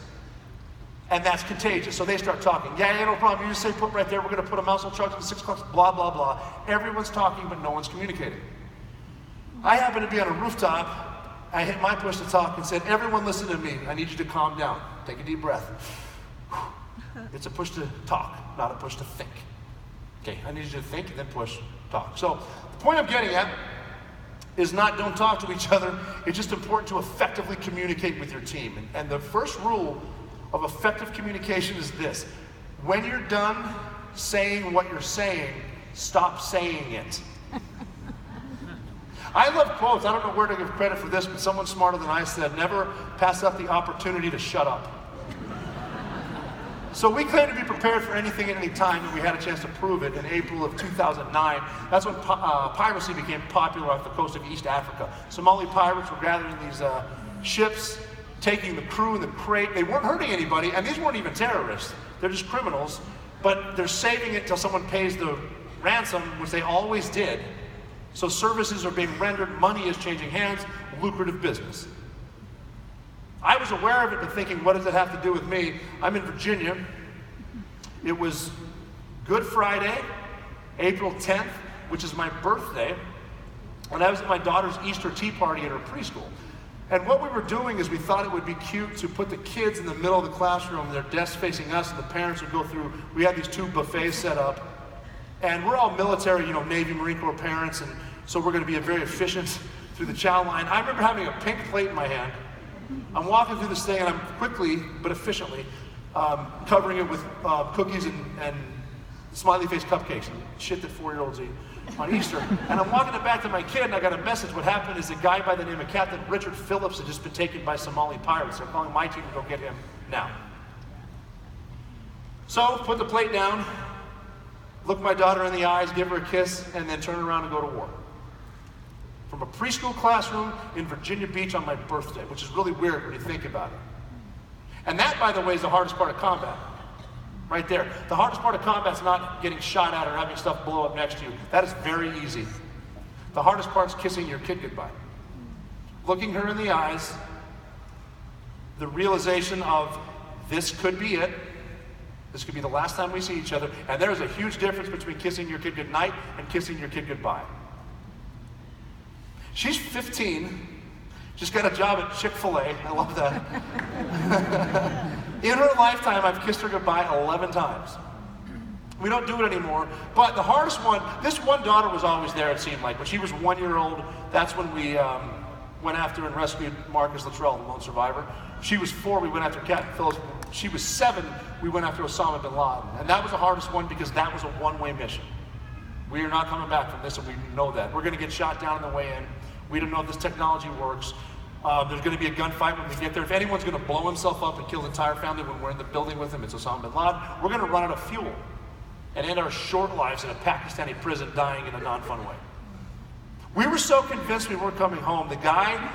and that's contagious. So they start talking. Yeah, no problem. You just say put right there. We're going to put a muzzle truck at the 6 o'clock. Blah blah blah. Everyone's talking, but no one's communicating. I happen to be on a rooftop. I hit my push to talk and said, everyone listen to me. I need you to calm down. Take a deep breath. It's a push to talk, not a push to think. Okay, I need you to think and then push, talk. So the point I'm getting at is not don't talk to each other. It's just important to effectively communicate with your team. And the first rule of effective communication is this. When you're done saying what you're saying, stop saying it. I love quotes. I don't know where to give credit for this, but someone smarter than I said, never pass up the opportunity to shut up. So we claim to be prepared for anything at any time, and we had a chance to prove it in April of 2009. That's when piracy became popular off the coast of East Africa. Somali pirates were gathering these ships, taking the crew and the crate. They weren't hurting anybody, and these weren't even terrorists. They're just criminals, but they're saving it till someone pays the ransom, which they always did. So services are being rendered, money is changing hands, lucrative business. I was aware of it, but thinking, what does it have to do with me? I'm in Virginia. It was Good Friday, April 10th, which is my birthday, and I was at my daughter's Easter tea party at her preschool. And what we were doing is we thought it would be cute to put the kids in the middle of the classroom, their desks facing us, and the parents would go through. We had these 2 buffets set up, and we're all military, Navy, Marine Corps parents, and so we're going to be very efficient through the chow line. I remember having a pink plate in my hand. I'm walking through this thing, and I'm quickly but efficiently covering it with cookies and smiley face cupcakes and shit that 4-year-olds eat on Easter. And I'm walking it back to my kid, and I got a message. What happened is a guy by the name of Captain Richard Phillips had just been taken by Somali pirates. They're calling my team to go get him now. So, put the plate down, look my daughter in the eyes, give her a kiss, and then turn around and go to war. From a preschool classroom in Virginia Beach on my birthday, which is really weird when you think about it. And that, by the way, is the hardest part of combat. Right there. The hardest part of combat is not getting shot at or having stuff blow up next to you. That is very easy. The hardest part is kissing your kid goodbye. Looking her in the eyes, the realization of this could be it. This could be the last time we see each other. And there is a huge difference between kissing your kid goodnight and kissing your kid goodbye. She's 15, just got a job at Chick-fil-A. I love that. In her lifetime, I've kissed her goodbye 11 times. We don't do it anymore. But the hardest one, this one daughter was always there, it seemed like. When she was 1 year old, that's when we went after and rescued Marcus Luttrell, the lone survivor. She was 4, we went after Captain Phillips. She was 7, we went after Osama bin Laden. And that was the hardest one because that was a one-way mission. We are not coming back from this, and we know that. We're going to get shot down on the way in. We don't know if this technology works. There's going to be a gunfight when we get there. If anyone's going to blow himself up and kill the entire family when we're in the building with him, it's Osama bin Laden. We're going to run out of fuel and end our short lives in a Pakistani prison dying in a non-fun way. We were so convinced we weren't coming home. The guy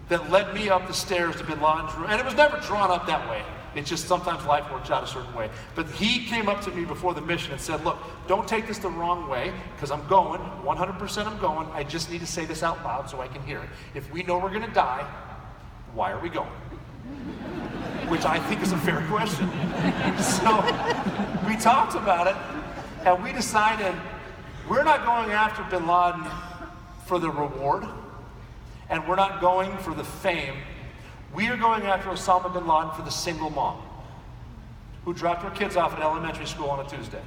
that led me up the stairs to bin Laden's room, and it was never drawn up that way. It's just sometimes life works out a certain way. But he came up to me before the mission and said, look, don't take this the wrong way, because I'm going, 100% I'm going. I just need to say this out loud so I can hear it. If we know we're going to die, why are we going? Which I think is a fair question. So we talked about it, and we decided we're not going after bin Laden for the reward, and we're not going for the fame. We are going after Osama bin Laden for the single mom who dropped her kids off at elementary school on a Tuesday.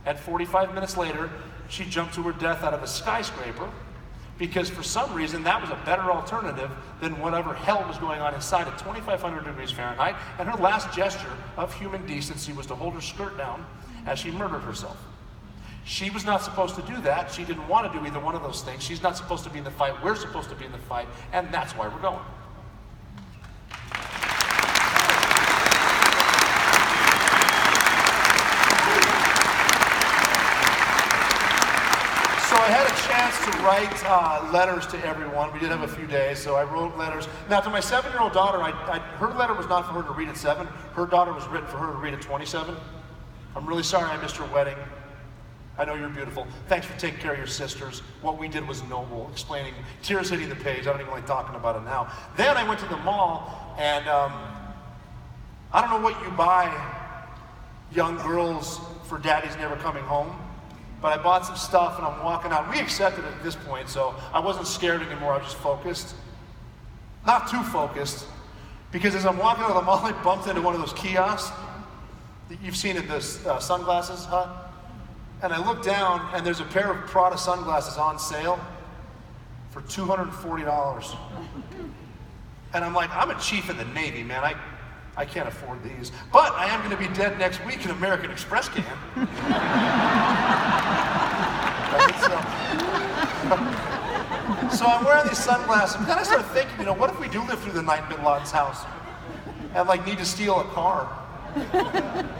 And 45 minutes later, she jumped to her death out of a skyscraper because for some reason that was a better alternative than whatever hell was going on inside at 2,500 degrees Fahrenheit. And her last gesture of human decency was to hold her skirt down as she murdered herself. She was not supposed to do that. She didn't want to do either one of those things. She's not supposed to be in the fight. We're supposed to be in the fight, and that's why we're going. So I had a chance to write letters to everyone. We did have a few days, so I wrote letters. Now, to my 7-year-old daughter, her letter was not for her to read at 7. Her daughter was written for her to read at 27. I'm really sorry I missed her wedding. I know you're beautiful. Thanks for taking care of your sisters. What we did was noble, explaining, tears hitting the page. I don't even like talking about it now. Then I went to the mall, and I don't know what you buy young girls for daddy's never coming home, but I bought some stuff, and I'm walking out. We accepted it at this point, so I wasn't scared anymore. I was just focused. Not too focused, because as I'm walking out of the mall, I bumped into one of those kiosks that you've seen at the sunglasses hut. And I look down, and there's a pair of Prada sunglasses on sale for $240. And I'm like, I'm a chief in the Navy, man. I can't afford these. But I am going to be dead next week, and American Express can. So I'm wearing these sunglasses. And then I started thinking, what if we do live through the night in bin Laden's house and need to steal a car?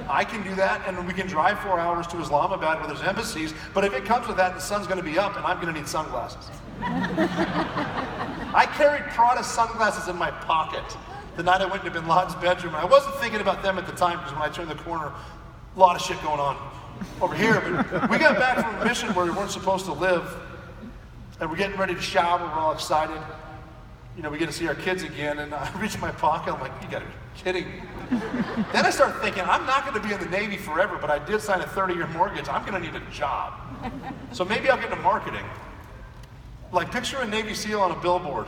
I can do that, and we can drive 4 hours to Islamabad where there's embassies, but if it comes with that, the sun's gonna be up and I'm gonna need sunglasses. I carried Prada sunglasses in my pocket the night I went into bin Laden's bedroom, and I wasn't thinking about them at the time because when I turned the corner, a lot of shit going on over here. But we got back from a mission where we weren't supposed to live, and we're getting ready to shower, we're all excited. You know, we get to see our kids again, and I reach my pocket, I'm like, you gotta be kidding me. Then I start thinking, I'm not gonna be in the Navy forever, but I did sign a 30-year mortgage, I'm gonna need a job. So maybe I'll get into marketing. Like, picture a Navy SEAL on a billboard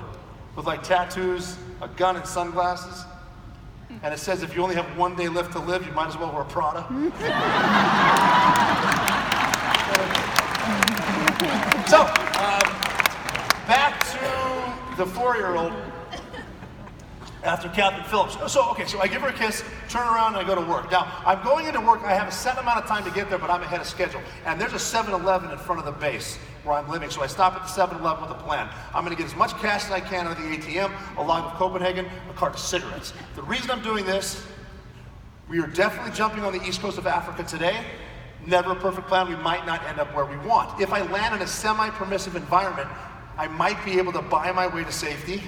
with like tattoos, a gun, and sunglasses. And it says, if you only have one day left to live, you might as well wear Prada. So, back to the 4-year-old after Captain Phillips. So I give her a kiss, turn around, and I go to work. Now, I'm going into work, I have a set amount of time to get there, but I'm ahead of schedule. And there's a 7-Eleven in front of the base where I'm living, so I stop at the 7-Eleven with a plan. I'm gonna get as much cash as I can out of the ATM, a log of Copenhagen, a cart of cigarettes. The reason I'm doing this, we are definitely jumping on the east coast of Africa today. Never a perfect plan, we might not end up where we want. If I land in a semi-permissive environment, I might be able to buy my way to safety.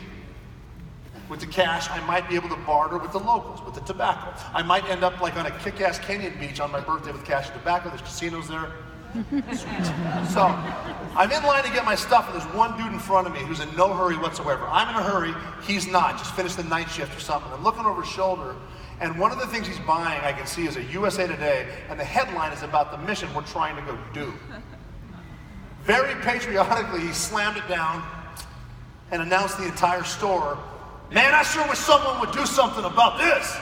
With the cash, I might be able to barter with the locals, with the tobacco. I might end up like on a kick-ass Kenyan beach on my birthday with cash and tobacco. There's casinos there. Sweet. So, I'm in line to get my stuff, and there's one dude in front of me who's in no hurry whatsoever. I'm in a hurry, he's not, just finished the night shift or something. I'm looking over his shoulder, and one of the things he's buying, I can see, is a USA Today, and the headline is about the mission we're trying to go do. Very patriotically, he slammed it down and announced the entire store. Man, I sure wish someone would do something about this.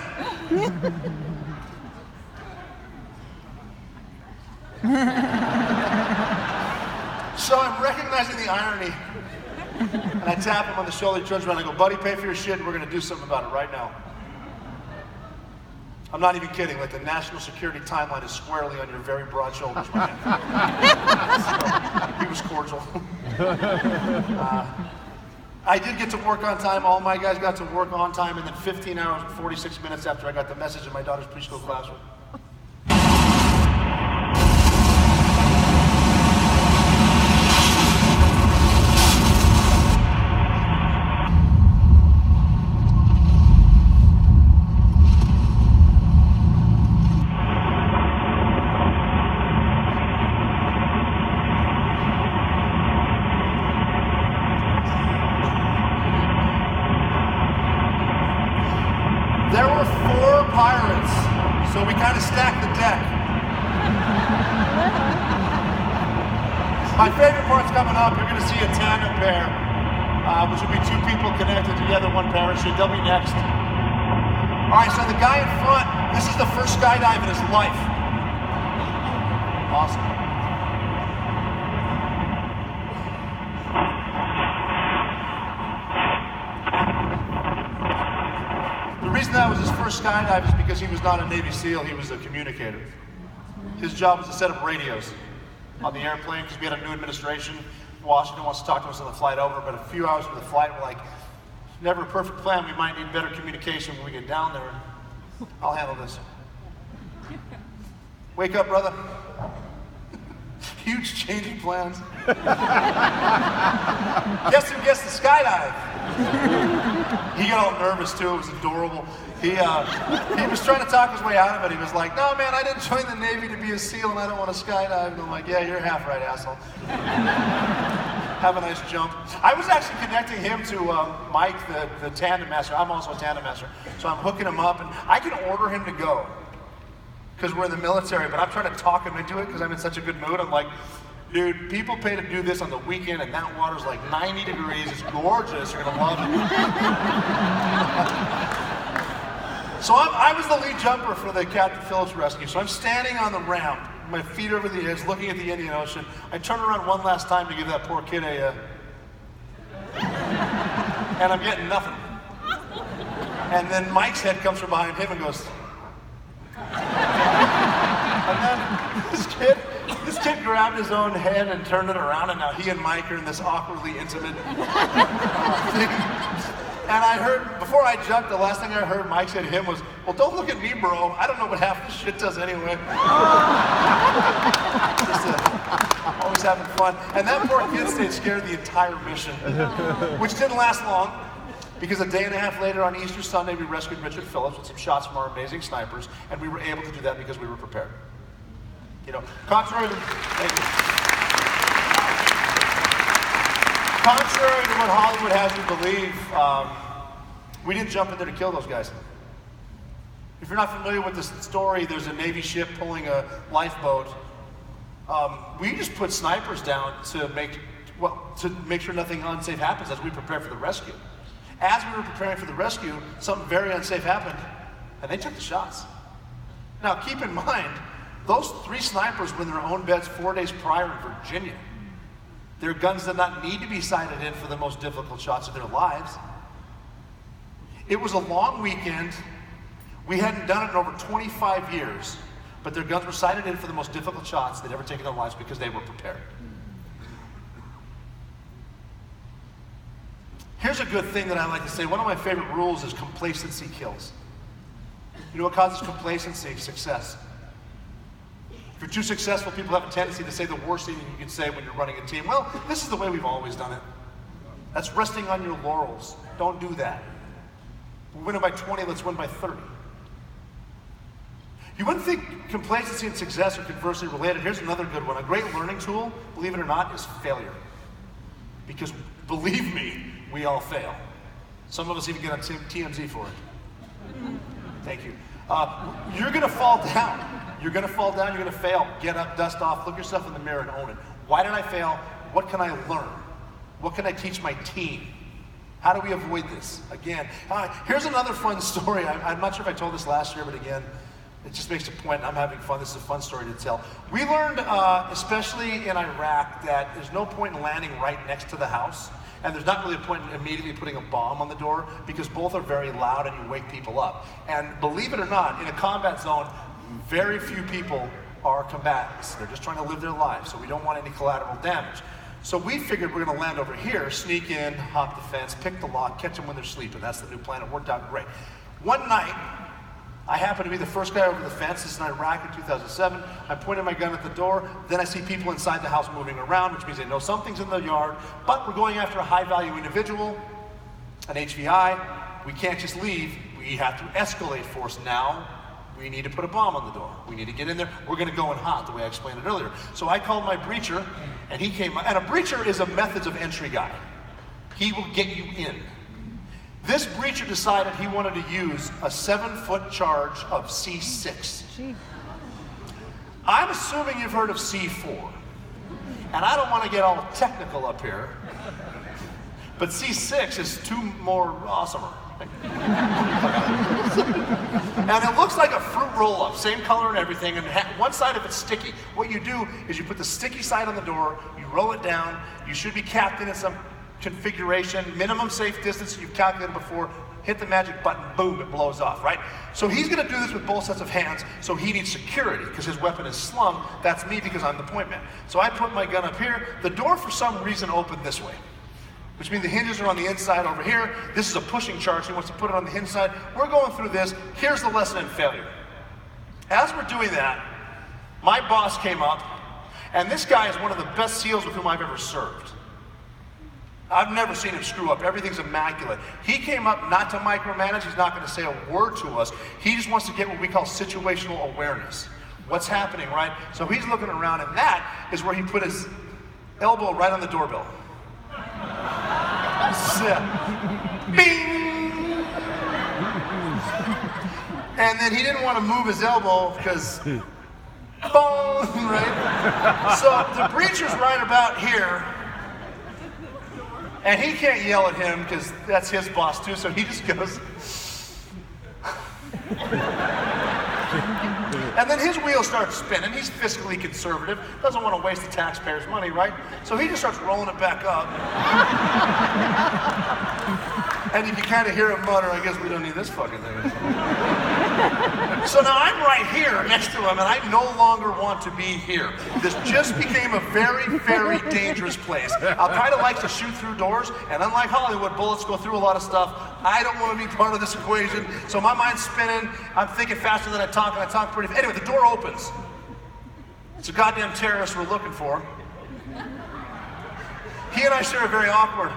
So I'm recognizing the irony, and I tap him on the shoulder, he turns around, and I go, buddy, pay for your shit, and we're gonna do something about it right now. I'm not even kidding, like the national security timeline is squarely on your very broad shoulders, man. So, he was cordial. I did get to work on time. All my guys got to work on time, and then 15 hours and 46 minutes after I got the message in my daughter's preschool classroom. There were 4 pirates, so we kind of stacked the deck. My favorite part's coming up. You're going to see a tandem pair, which will be 2 people connected together, 1 parachute. They'll be next. All right, so the guy in front, this is the first skydive in his life. Awesome. The reason that was his first skydive is because he was not a Navy SEAL, he was a communicator. His job was to set up radios on the airplane because we had a new administration. Washington wants to talk to us on the flight over, but a few hours into the flight, we're like, never a perfect plan, we might need better communication when we get down there. I'll handle this. Wake up, brother. Huge changing plans. Guess who gets the skydive? He got all nervous too, it was adorable. He was trying to talk his way out of it. He was like, no man, I didn't join the Navy to be a SEAL and I don't want to skydive. And I'm like, yeah, you're half right, asshole. Have a nice jump. I was actually connecting him to Mike, the tandem master. I'm also a tandem master. So I'm hooking him up and I can order him to go because we're in the military, but I'm trying to talk him into it because I'm in such a good mood. I'm like, dude, people pay to do this on the weekend and that water's like 90 degrees. It's gorgeous. You're going to love it. So I was the lead jumper for the Captain Phillips rescue. So I'm standing on the ramp, my feet over the edge, looking at the Indian Ocean. I turn around one last time to give that poor kid a... and I'm getting nothing. And then Mike's head comes from behind him and goes... and then this kid grabbed his own head and turned it around, and now he and Mike are in this awkwardly intimate thing. And I heard, before I jumped, the last thing I heard Mike say to him was, well, don't look at me, bro. I don't know what half this shit does anyway. Just always having fun. And that poor kid stayed scared the entire mission, which didn't last long, because a day and a half later on Easter Sunday, we rescued Richard Phillips with some shots from our amazing snipers, and we were able to do that because we were prepared. You know, contrary to what Hollywood has you believe, we didn't jump in there to kill those guys. If you're not familiar with this story, there's a Navy ship pulling a lifeboat. We just put snipers down to make sure nothing unsafe happens as we prepare for the rescue. As we were preparing for the rescue, something very unsafe happened, and they took the shots. Now, keep in mind, those 3 snipers were in their own beds 4 days prior in Virginia. Their guns did not need to be sighted in for the most difficult shots of their lives. It was a long weekend. We hadn't done it in over 25 years, but their guns were sighted in for the most difficult shots they'd ever taken in their lives because they were prepared. Here's a good thing that I like to say. One of my favorite rules is complacency kills. You know what causes complacency? Success. If you're too successful, people have a tendency to say the worst thing you can say when you're running a team. Well, this is the way we've always done it. That's resting on your laurels. Don't do that. We're winning by 20, let's win by 30. You wouldn't think complacency and success are conversely related. Here's another good one. A great learning tool, believe it or not, is failure. Because believe me, we all fail. Some of us even get on TMZ for it. Thank you. You're gonna fall down. You're gonna fall down, you're gonna fail. Get up, dust off, look yourself in the mirror and own it. Why did I fail? What can I learn? What can I teach my team? How do we avoid this? Again, here's another fun story. I'm not sure if I told this last year, but again, it just makes a point. I'm having fun. This is a fun story to tell. We learned, especially in Iraq, that there's no point in landing right next to the house. And there's not really a point in immediately putting a bomb on the door because both are very loud and you wake people up. And believe it or not, in a combat zone, very few people are combatants. They're just trying to live their lives, so we don't want any collateral damage. So we figured we're gonna land over here, sneak in, hop the fence, pick the lock, catch them when they're sleeping. That's the new plan. It worked out great. One night, I happened to be the first guy over the fence. This is in Iraq in 2007. I'm pointing my gun at the door. Then I see people inside the house moving around, which means they know something's in the yard. But we're going after a high-value individual, an HVI. We can't just leave. We have to escalate force now. We need to put a bomb on the door. We need to get in there. We're going to go in hot, the way I explained it earlier. So I called my breacher, and he came. And a breacher is a methods of entry guy. He will get you in. This breacher decided he wanted to use a 7-foot charge of C6. I'm assuming you've heard of C4. And I don't want to get all technical up here, but C6 is 2 more awesomer. And it looks like a fruit roll-up, same color and everything, and one side of it's sticky. What you do is you put the sticky side on the door, you roll it down, you should be capped in some configuration, minimum safe distance you've calculated before, hit the magic button, boom, it blows off, right? So he's gonna do this with both sets of hands, so he needs security, because his weapon is slung. That's me because I'm the point man. So I put my gun up here. The door, for some reason, opened this way, which means the hinges are on the inside over here. This is a pushing charge. He wants to put it on the hinge side. We're going through this. Here's the lesson in failure. As we're doing that, my boss came up, and this guy is one of the best SEALs with whom I've ever served. I've never seen him screw up. Everything's immaculate. He came up not to micromanage. He's not going to say a word to us. He just wants to get what we call situational awareness. What's happening, right? So he's looking around, and that is where he put his elbow right on the doorbell. Bing! And then he didn't want to move his elbow because, boom, right? So the breacher's right about here. And he can't yell at him because that's his boss too, so he just goes. And then his wheels start spinning. He's fiscally conservative, doesn't want to waste the taxpayers' money, right? So he just starts rolling it back up. And you can kind of hear him mutter, I guess we don't need this fucking thing. So now I'm right here next to him, and I no longer want to be here. This just became a very, very dangerous place. Al-Qaeda likes to shoot through doors, and unlike Hollywood, bullets go through a lot of stuff. I don't want to be part of this equation, so my mind's spinning. I'm thinking faster than I talk, and I talk pretty fast. Anyway, the door opens. It's a goddamn terrorist we're looking for. He and I share a very awkward.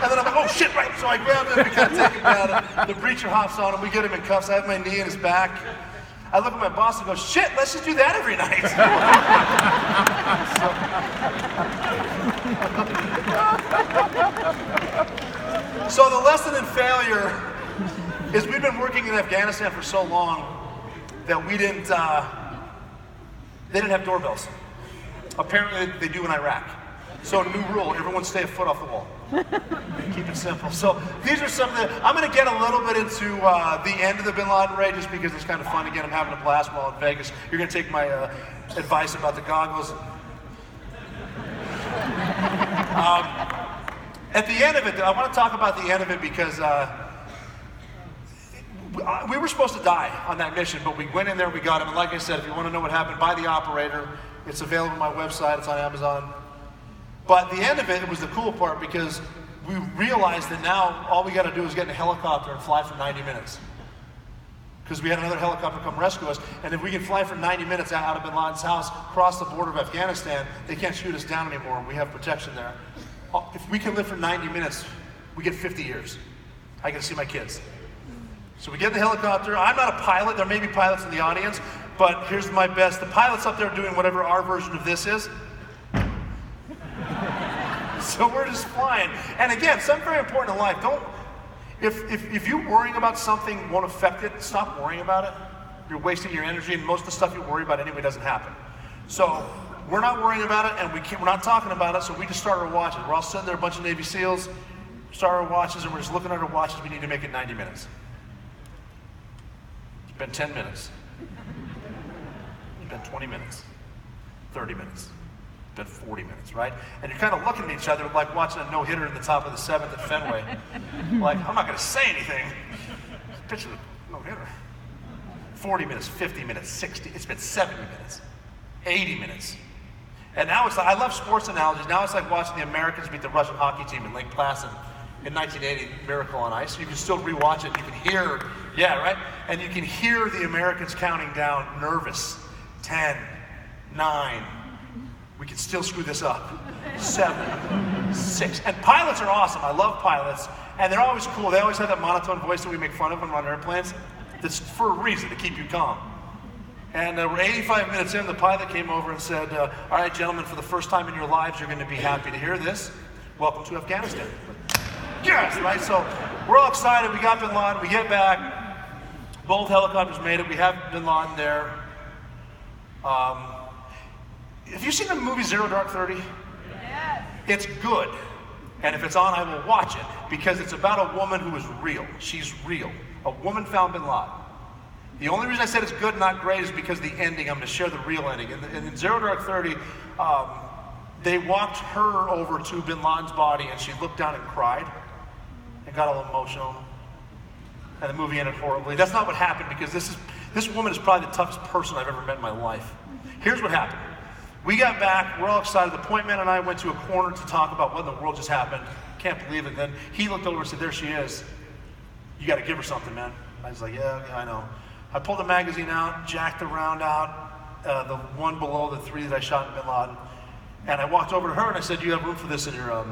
And then I'm like, oh shit, right. So I grab him, we kind of take him down. The breacher hops on him, we get him in cuffs. I have my knee in his back. I look at my boss and go, shit, let's just do that every night. So the lesson in failure is we've been working in Afghanistan for so long that they didn't have doorbells. Apparently they do in Iraq. So new rule, everyone stay a foot off the wall. Keep it simple. So these are some of the, I'm going to get a little bit into the end of the Bin Laden raid just because it's kind of fun. Again, I'm having a blast while in Vegas. You're going to take my advice about the goggles. At the end of it, I want to talk about the end of it because we were supposed to die on that mission, but we went in there, we got him, and like I said, if you want to know what happened, buy the operator. It's available on my website, it's on Amazon. But the end of it was the cool part because we realized that now all we got to do is get in a helicopter and fly for 90 minutes. Because we had another helicopter come rescue us, and if we can fly for 90 minutes out of Bin Laden's house, cross the border of Afghanistan, they can't shoot us down anymore. We have protection there. If we can live for 90 minutes, we get 50 years. I get to see my kids. So we get in the helicopter. I'm not a pilot. There may be pilots in the audience, but here's my best. The pilot's up there doing whatever our version of this is. So we're just flying. And again, something very important in life. If you worrying about something won't affect it, stop worrying about it. You're wasting your energy, and most of the stuff you worry about anyway doesn't happen. So we're not worrying about it, and we're not talking about it, so we just start our watches. We're all sitting there, a bunch of Navy SEALs, start our watches, and we're just looking at our watches. We need to make it 90 minutes. It's been 10 minutes. It's been 20 minutes. 30 minutes. Been 40 minutes, right? And you're kind of looking at each other like watching a no-hitter in the top of the 7th at Fenway. Like, I'm not going to say anything. Pitch a no-hitter. 40 minutes, 50 minutes, 60. It's been 70 minutes, 80 minutes. And now it's like, I love sports analogies. Now it's like watching the Americans beat the Russian hockey team in Lake Placid in 1980, Miracle on Ice. You can still rewatch it. You can hear, yeah, right? And you can hear the Americans counting down, nervous. 10, 9, we can still screw this up. 7, 6. And pilots are awesome. I love pilots. And they're always cool. They always have that monotone voice that we make fun of when we're on airplanes. That's for a reason, to keep you calm. And we're 85 minutes in, the pilot came over and said, all right, gentlemen, for the first time in your lives, you're going to be happy to hear this. Welcome to Afghanistan. Yes, right? So we're all excited. We got Bin Laden. We get back. Both helicopters made it. We have Bin Laden there. Have you seen the movie Zero Dark 30? Yes. It's good. And if it's on, I will watch it because it's about a woman who is real. She's real. A woman found Bin Laden. The only reason I said it's good, not great, is because the ending. I'm going to share the real ending. In Zero Dark 30, they walked her over to Bin Laden's body, and she looked down and cried and got all emotional. And the movie ended horribly. That's not what happened because this woman is probably the toughest person I've ever met in my life. Here's what happened. We got back, we're all excited. The point man and I went to a corner to talk about what in the world just happened. Can't believe it. Then he looked over and said, there she is. You got to give her something, man. I was like, yeah, I know. I pulled the magazine out, jacked the round out, the one below the 3 that I shot in Bin Laden. And I walked over to her and I said, do you have room for this in your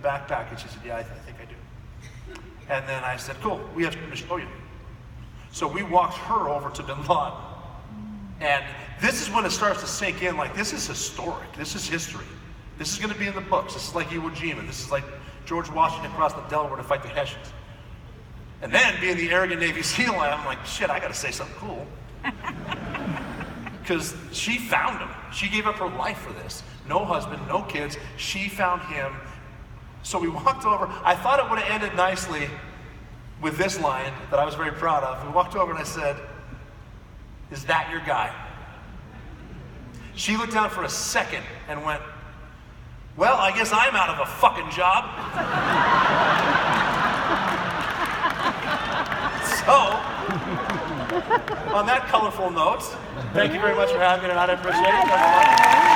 backpack? And she said, yeah, I think I do. And then I said, cool, we have something to show you. So we walked her over to Bin Laden. And this is when it starts to sink in, like, this is historic. This is history. This is going to be in the books. This is like Iwo Jima. This is like George Washington crossed the Delaware to fight the Hessians. And then, being the arrogant Navy SEAL, I'm like, shit, I got to say something cool. Because she found him. She gave up her life for this. No husband, no kids. She found him. So we walked over. I thought it would have ended nicely with this line that I was very proud of. We walked over and I said, is that your guy? She looked down for a second and went, Well, I guess I'm out of a fucking job. So, on that colorful note, thank you very much for having me tonight. I appreciate it.